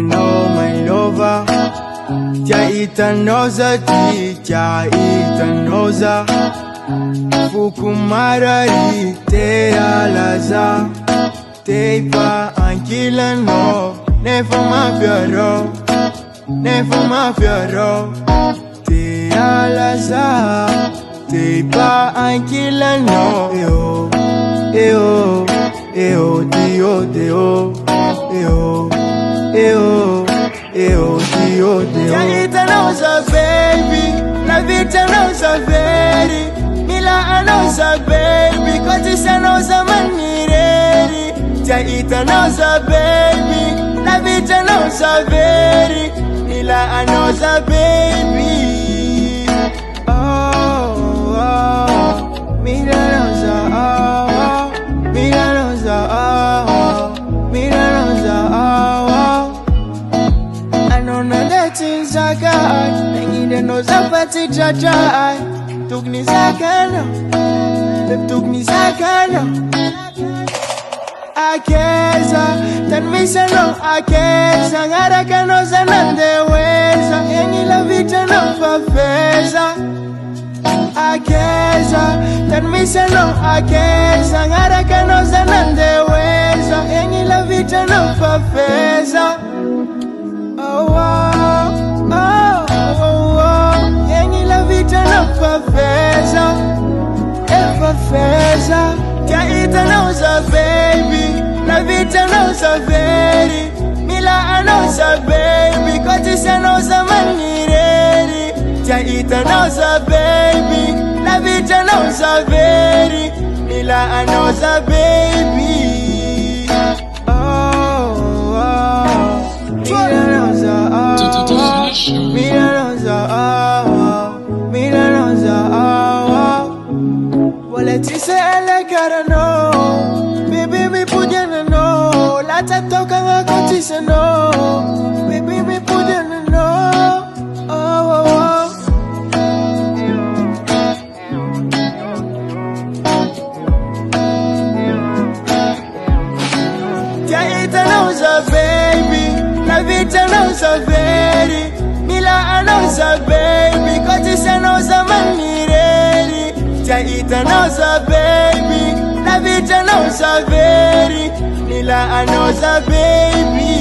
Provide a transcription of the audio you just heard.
know my lover, Jaitanoza ti, Jaitanoza Fukumarari te alaza, te pa ankila no, never my fiero, never my fiero, te alaza, te pa ankila no, eo, dio, dio, eo, dio. Jaitanoza baby, la vita noza veri, mila anoza baby, kotisa noza manireri. Jaitanoza baby, la vita noza veri, mila anoza baby. Mila noza, mila noza, mila noza. Zakat, nangide no zapati jajai. Tukni zakano, tukni zakano. Akeza, tanmisa no akeza. Ngaraka no zanandeweza, yengi la vita no fafeza. Akeza, tanmisa no akeza. Ngaraka no zanandeweza, yengi la vita no fafeza. Fafeza, Jaitanoza baby, la vita noza veri, mila anoza baby, kotisa noza manireri. Jaitanoza baby, la vita noza veri, mila anoza baby. Mila noza, mila noza, mila noza. Letise ele karano, baby me pudena no, lata toka nga kotise no, baby me pudena no, Jaitanoza baby, la vita noza veri, mila anoza baby, kotise noza manireri. Jaitanoza baby, la vita noza veri, mila anoza baby.